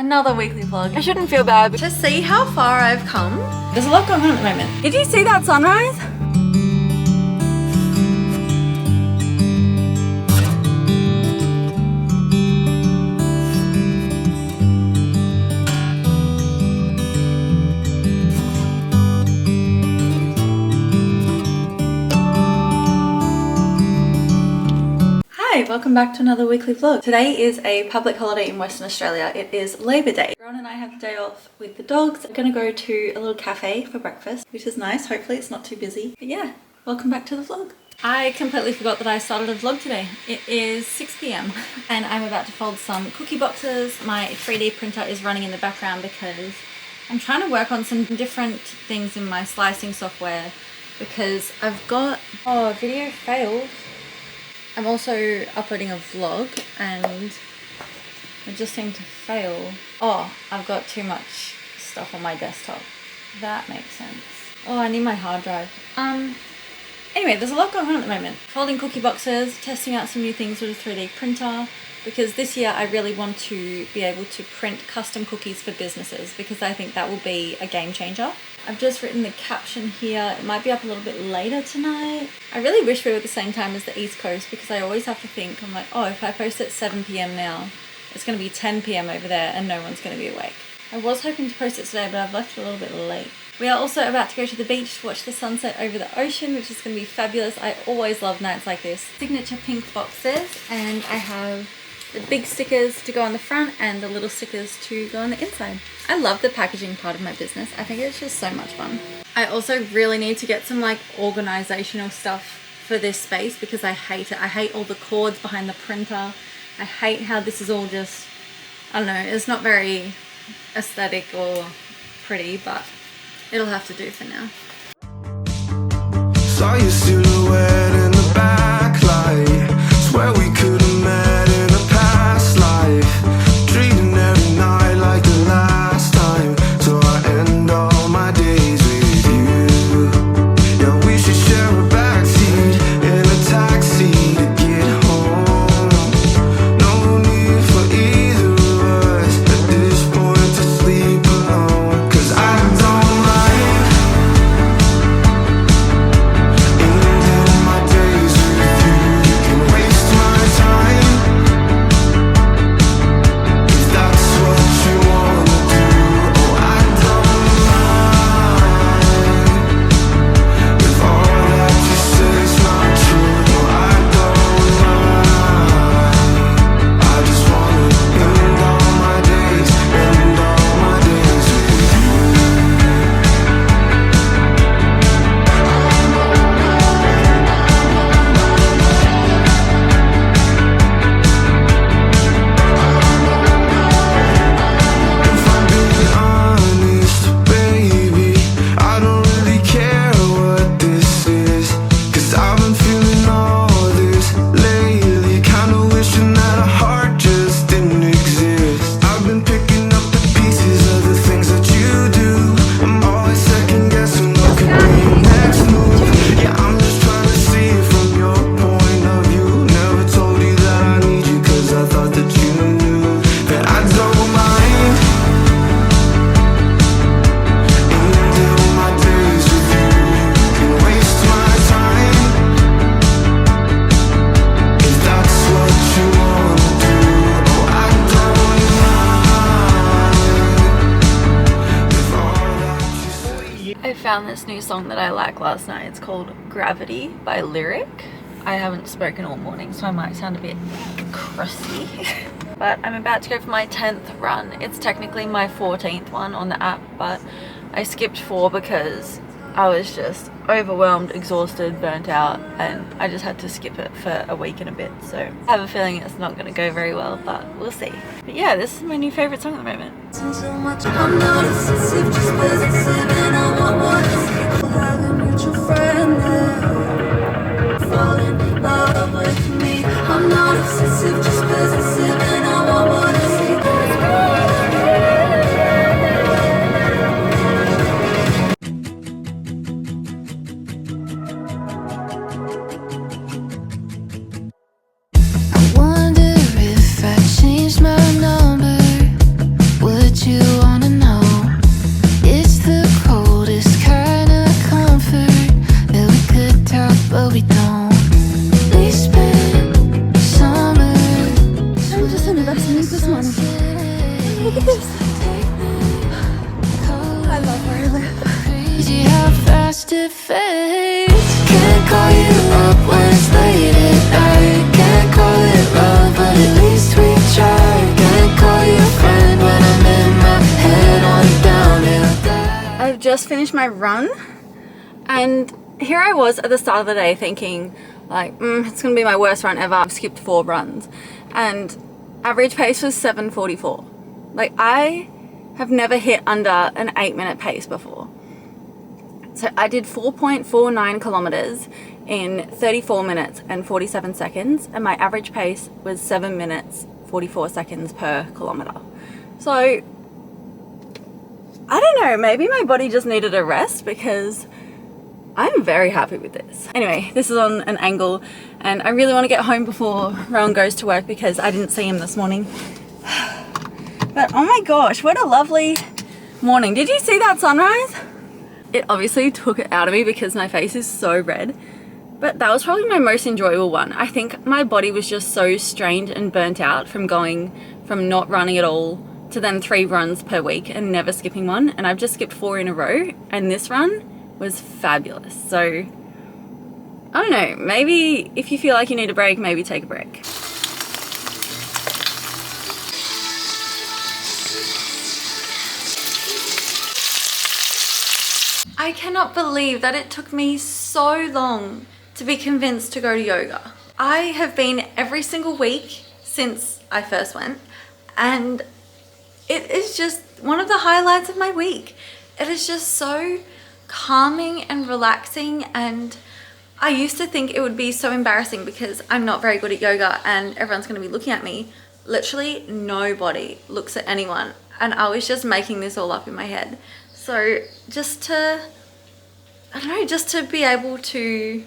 Another weekly vlog. I shouldn't feel bad to see how far I've come. There's a lot going on at the moment. Did you see that sunrise? Hi, welcome back to another weekly vlog. Today is a public holiday in Western Australia. It is Labor Day. Ron and I have the day off with the dogs. I'm gonna go to a little cafe for breakfast, which is nice. Hopefully it's not too busy. But yeah, welcome back to the vlog. I completely forgot that I started a vlog today. It is 6 p.m. and I'm about to fold some cookie boxes. My 3D printer is running in the background because I'm trying to work on some different things in my slicing software because I've got... Oh, video failed. I'm also uploading a vlog and it just seemed to fail. Oh, I've got too much stuff on my desktop. That makes sense. Oh, I need my hard drive. Anyway, there's a lot going on at the moment. Folding cookie boxes, testing out some new things with a 3D printer, because this year I really want to be able to print custom cookies for businesses because I think that will be a game changer. I've just written the caption here. It might be up a little bit later tonight. I really wish we were at the same time as the East Coast because I always have to think, I'm like, oh, if I post at 7 p.m. now, it's going to be 10 p.m. over there and no one's going to be awake. I was hoping to post it today, but I've left it a little bit late. We are also about to go to the beach to watch the sunset over the ocean, which is going to be fabulous. I always love nights like this. Signature pink boxes, and I have the big stickers to go on the front and the little stickers to go on the inside. I love the packaging part of my business. I think it's just so much fun. I also really need to get some like organizational stuff for this space because I hate it. I hate all the cords behind the printer. I hate how this is all just, I don't know, it's not very aesthetic or pretty, but it'll have to do for now. Saw your silhouette in the backlight. Swear we could have met in a past life. Dreaming every night like the last time. So I end all my days with you. Yeah, we should share a backseat in a taxi to get home. No need for either of us at this point to sleep alone. Cause I don't like ending my days with you. You can waste my time if that's what you wanna do. Oh, I don't mind if all that you say is not true. No, I don't mind. I just wanna end all my days with you. If I'm being honest, baby, I don't really care what this is. Cause I've been feeling all this lately. Kinda wishing that a heart just didn't exist. I've been picking up the pieces of the things that you do. I'm always second guessing what could be your next move. Yeah, I'm just trying to see it from your point of view. Never told you that I need you cause I thought that you knew that I don't mind ending my days with you. You can waste my time if that's what you wanna do. Oh, I don't mind if all that you say. I found this new song that I like last night. It's called Gravity by Lyric. I haven't spoken all morning, so I might sound a bit crusty. But I'm about to go for my 10th run. It's technically my 14th one on the app, but I skipped 4 because I was just overwhelmed, exhausted, burnt out, and I just had to skip it for a week and a bit. So I have a feeling it's not going to go very well, but we'll see. But yeah, this is my new favorite song at the moment. I'm not obsessive, just possessive, and I want what is equal. Have a mutual friend there. Fall in love with me. I'm not obsessive, just possessive, and I want what is equal. I wonder if I changed my number, would Look at this. I love where I live. Crazy how fast it fades. Can't call you up when it's late at night. Can't call it love, but at least we tried. Can't call you a friend when I'm in my head on a downhill. I've just finished my run, and here I was at the start of the day thinking like, it's gonna be my worst run ever. I've skipped 4 runs, and average pace was 7:44. Like, I have never hit under an 8-minute pace before. So I did 4.49 kilometers in 34 minutes and 47 seconds, and my average pace was 7 minutes 44 seconds per kilometer. So I don't know, maybe my body just needed a rest, because I'm very happy with this. Anyway, this is on an angle, and I really want to get home before Rowan goes to work because I didn't see him this morning. But oh my gosh, what a lovely morning. Did you see that sunrise? It obviously took it out of me because my face is so red, but that was probably my most enjoyable one. I think my body was just so strained and burnt out from going from not running at all to then 3 runs per week and never skipping one, and I've just skipped 4 in a row, and this run was fabulous. So I don't know, maybe if you feel like you need a break, maybe take a break. I cannot believe that it took me so long to be convinced to go to yoga. I have been every single week since I first went, and it is just one of the highlights of my week. It is just so calming and relaxing, and I used to think it would be so embarrassing because I'm not very good at yoga and everyone's going to be looking at me. Literally nobody looks at anyone, and I was just making this all up in my head. So just to, I don't know, just to be able to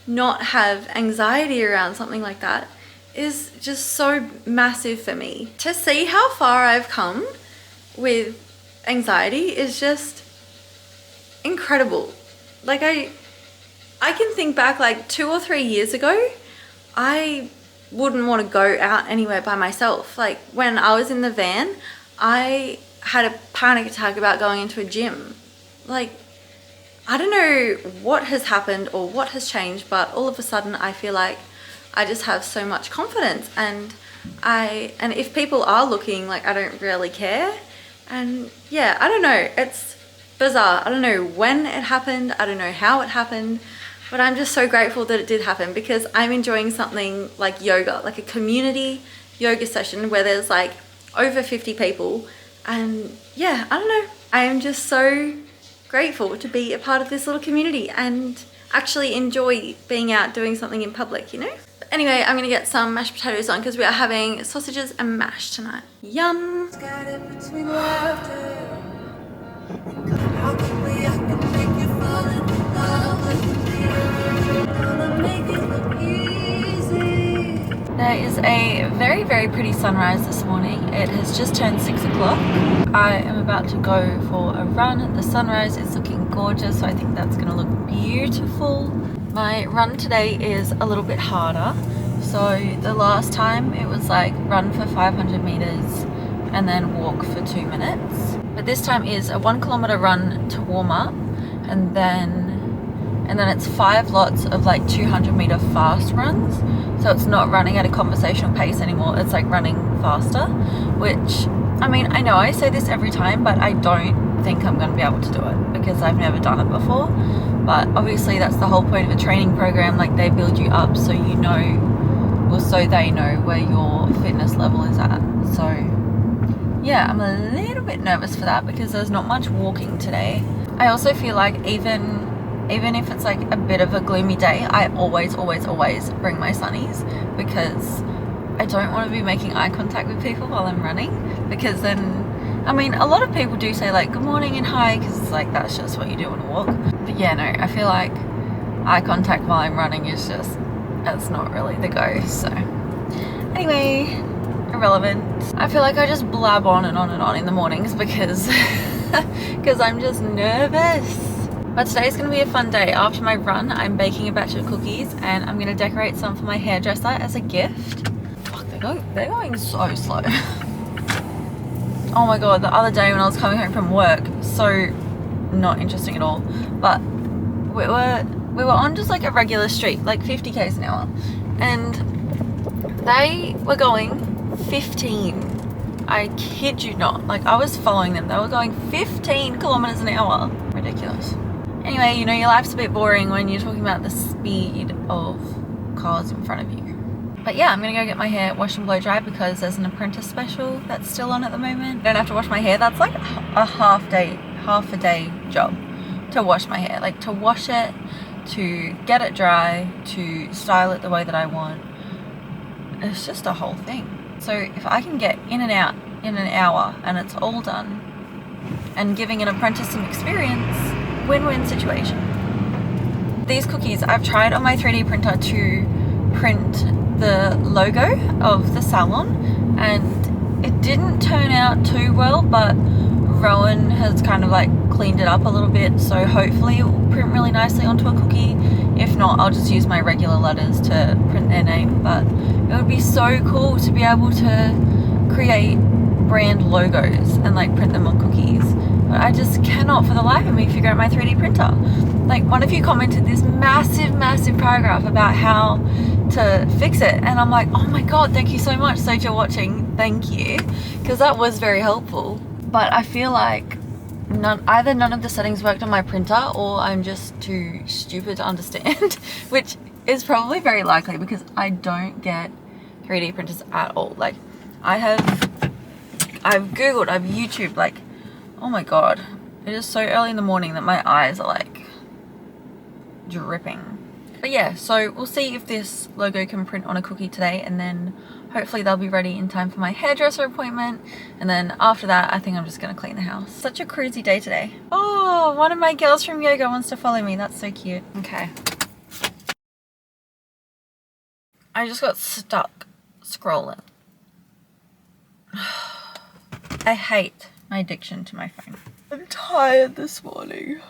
not have anxiety around something like that is just so massive for me. To see how far I've come with anxiety is just incredible. Like, I can think back like 2 or 3 years ago, I wouldn't want to go out anywhere by myself. Like, when I was in the van, I had a panic attack about going into a gym. Like, I don't know what has happened or what has changed, but all of a sudden I feel like I just have so much confidence, and if people are looking, like, I don't really care. And yeah, I don't know, it's bizarre. I don't know when it happened, I don't know how it happened, but I'm just so grateful that it did happen, because I'm enjoying something like yoga, like a community yoga session where there's like over 50 people. And yeah, I don't know, I am just so grateful to be a part of this little community and actually enjoy being out doing something in public, you know? But anyway, I'm gonna get some mashed potatoes on because we are having sausages and mash tonight. Yum! There is a very, very pretty sunrise this morning. It has just turned 6 o'clock. I am about to go for a run. The sunrise is looking gorgeous, so I think that's gonna look beautiful. My run today is a little bit harder. So the last time it was like run for 500 meters and then walk for 2 minutes. But this time is a 1 kilometer run to warm up, and then it's 5 lots of like 200 meter fast runs. So it's not running at a conversational pace anymore, it's like running faster, which, I mean, I know I say this every time, but I don't think I'm going to be able to do it because I've never done it before. But obviously that's the whole point of a training program, like they build you up so you know, or so they know where your fitness level is at. So yeah, I'm a little bit nervous for that because there's not much walking today. I also feel like even if it's like a bit of a gloomy day, I always bring my sunnies, because I don't want to be making eye contact with people while I'm running, because then, I mean, a lot of people do say like good morning and hi, because it's like that's just what you do on a walk. But yeah, no, I feel like eye contact while I'm running is just, that's not really the go. So anyway, irrelevant. I feel like I just blab on and on and on in the mornings because I'm just nervous. But today's going to be a fun day. After my run, I'm baking a batch of cookies and I'm going to decorate some for my hairdresser as a gift. Fuck, they're going so slow. oh my god, the other day when I was coming home from work, so not interesting at all, but we were on just like a regular street, like 50 k's an hour, and they were going 15. I kid you not, like I was following them, they were going 15 kilometers an hour. Ridiculous. Anyway, you know, your life's a bit boring when you're talking about the speed of cars in front of you. But yeah, I'm gonna go get my hair washed and blow dried because there's an apprentice special that's still on at the moment. I don't have to wash my hair. That's like a half a day job to wash my hair. Like to wash it, to get it dry, to style it the way that I want. It's just a whole thing. So if I can get in and out in an hour and it's all done, and giving an apprentice some experience, win-win situation. These cookies, I've tried on my 3D printer to print the logo of the salon, and it didn't turn out too well, but Rowan has kind of like cleaned it up a little bit, so hopefully it will print really nicely onto a cookie. If not, I'll just use my regular letters to print their name, but it would be so cool to be able to create brand logos and like print them on cookies. But I just cannot for the life of me figure out my 3D printer. Like one of you commented this massive paragraph about how to fix it, and I'm like, oh my god, thank you so much. So if you're watching, thank you, because that was very helpful. But I feel like either none of the settings worked on my printer or I'm just too stupid to understand, which is probably very likely because I don't get 3D printers at all. Like I've googled, I've YouTubed, like, oh my god, it is so early in the morning that my eyes are like dripping. But yeah, so we'll see if this logo can print on a cookie today, and then hopefully they'll be ready in time for my hairdresser appointment, and then after that I think I'm just gonna clean the house. Such a cruisy day today. Oh, one of my girls from yoga wants to follow me. That's so cute. Okay, I just got stuck scrolling. I hate my addiction to my phone. I'm tired this morning.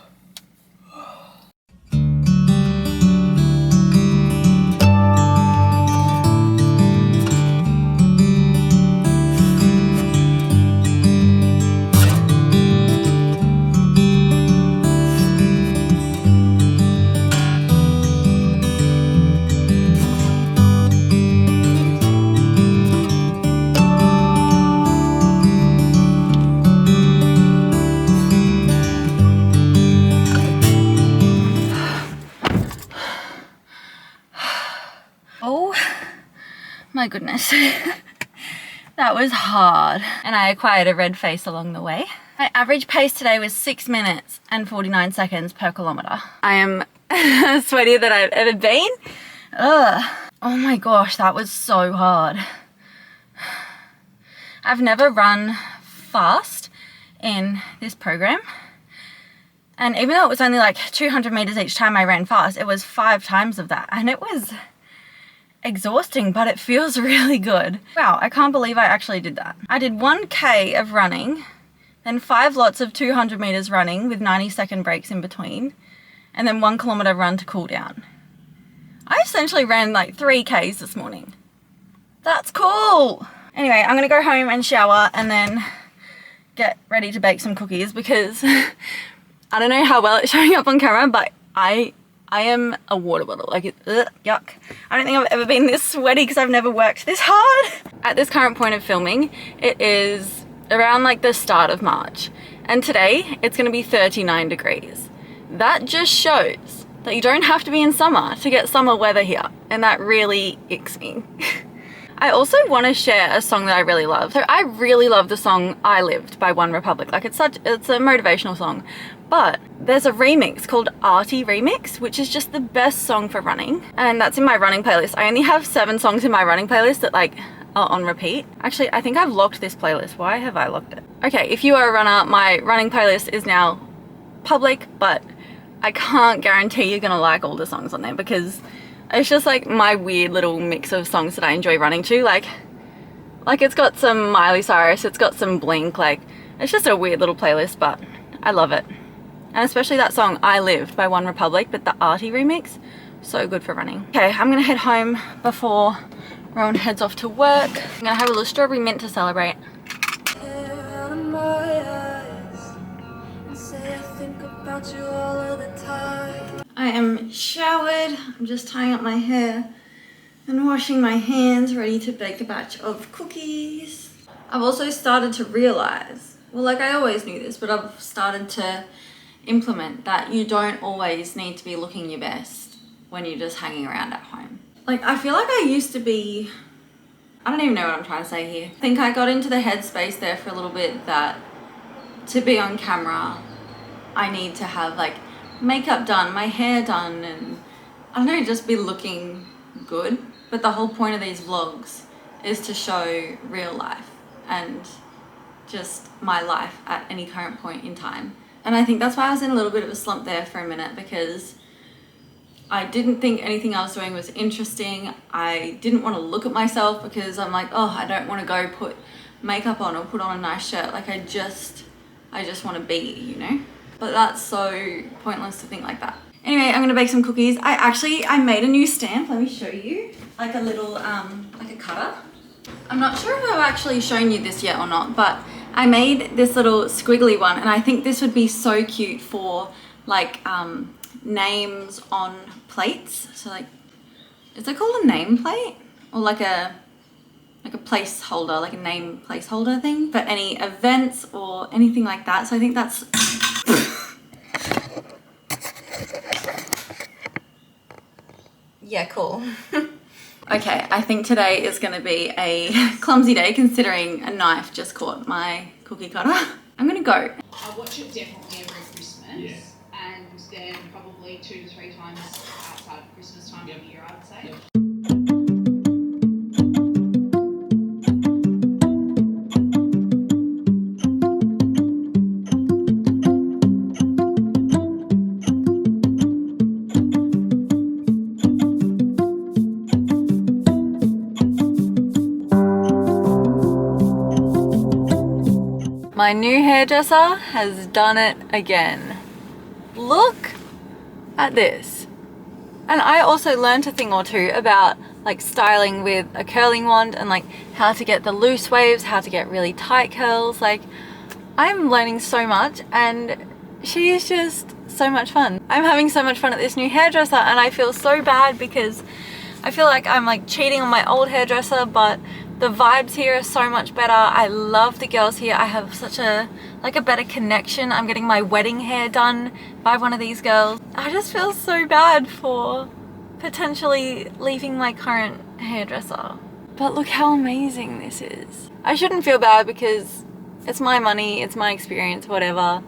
My goodness, that was hard, and I acquired a red face along the way. My average pace today was 6 minutes and 49 seconds per kilometer. I am sweatier than I've ever been. Ugh. Oh my gosh, that was so hard. I've never run fast in this program, and even though it was only like 200 meters each time I ran fast, it was 5 times of that, and it was exhausting, but it feels really good. Wow, I can't believe I actually did that. I did 1k of running, then 5 lots of 200 meters running with 90-second breaks in between, and then 1 kilometer run to cool down. I essentially ran like 3k's this morning. That's cool. Anyway, I'm gonna go home and shower and then get ready to bake some cookies because I don't know how well it's showing up on camera, but I am a water bottle, like yuck. I don't think I've ever been this sweaty because I've never worked this hard. At this current point of filming, it is around like the start of March, and today it's gonna be 39 degrees. That just shows that you don't have to be in summer to get summer weather here, and that really icks me. I also want to share a song that I really love. So I really love the song I Lived by OneRepublic. Like it's a motivational song, but there's a remix called Arty Remix, which is just the best song for running. And that's in my running playlist. I only have 7 songs in my running playlist that like are on repeat. Actually, I think I've locked this playlist. Why have I locked it? Okay, if you are a runner, my running playlist is now public, but I can't guarantee you're gonna like all the songs on there because it's just like my weird little mix of songs that I enjoy running to. Like it's got some Miley Cyrus, it's got some Blink, like it's just a weird little playlist, but I love it. And especially that song I Lived by OneRepublic, but the Arty remix, so good for running. Okay, I'm gonna head home before Rowan heads off to work. I'm gonna have a little strawberry mint to celebrate. want you all of the time. I am showered. I'm just tying up my hair and washing my hands, ready to bake a batch of cookies. I've also started to realize, well, like I always knew this, but I've started to implement that you don't always need to be looking your best when you're just hanging around at home. Like, I feel like I used to be, I don't even know what I'm trying to say here. I think I got into the headspace there for a little bit that to be on camera, I need to have like makeup done, my hair done, and I don't know, just be looking good. But the whole point of these vlogs is to show real life and just my life at any current point in time. And I think that's why I was in a little bit of a slump there for a minute, because I didn't think anything I was doing was interesting. I didn't want to look at myself because I'm like, oh, I don't want to go put makeup on or put on a nice shirt. Like I just want to be, you know? But that's so pointless to think like that. Anyway, I'm gonna bake some cookies. I made a new stamp. Let me show you. Like a little, like a cutter. I'm not sure if I've actually shown you this yet or not, but I made this little squiggly one, and I think this would be so cute for like names on plates. So like, is it called a name plate? Or like a placeholder, like a name placeholder thing for any events or anything like that. So I think that's yeah, cool. Okay, I think today is gonna be a clumsy day considering a knife just caught my cookie cutter. I'm gonna go. I watch it definitely every Christmas, and then probably 2 to 3 times outside of Christmas time of year, I'd say. My new hairdresser has done it again. Look at this. And I also learned a thing or two about like styling with a curling wand and like how to get the loose waves, how to get really tight curls. Like I'm learning so much, and she is just so much fun. I'm having so much fun at this new hairdresser, and I feel so bad because I feel like I'm like cheating on my old hairdresser, but the vibes here are so much better. I love the girls here. I have such a better connection. I'm getting my wedding hair done by one of these girls. I just feel so bad for potentially leaving my current hairdresser. But look how amazing this is. I shouldn't feel bad because it's my money, it's my experience, whatever.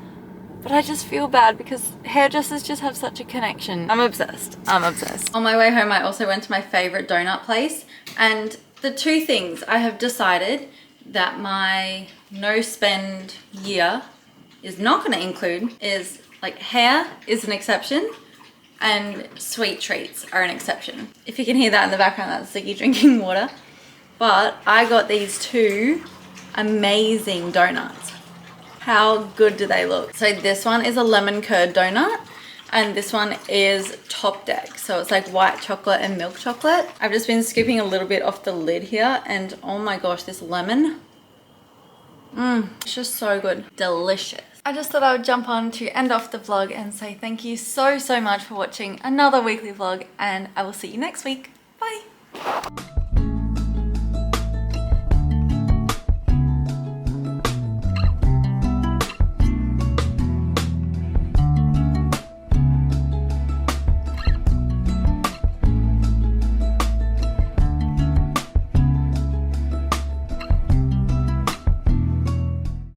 But I just feel bad because hairdressers just have such a connection. I'm obsessed. I'm obsessed. On my way home, I also went to my favorite donut place, and the two things I have decided that my no spend year is not going to include is like hair is an exception and sweet treats are an exception. If you can hear that in the background, that's Ziggy drinking water. But I got these two amazing donuts. How good do they look? So this one is a lemon curd donut, and this one is top deck. So it's like white chocolate and milk chocolate. I've just been scooping a little bit off the lid here, and oh my gosh, this lemon. It's just so good. Delicious. I just thought I would jump on to end off the vlog and say thank you so much for watching another weekly vlog, and I will see you next week. Bye.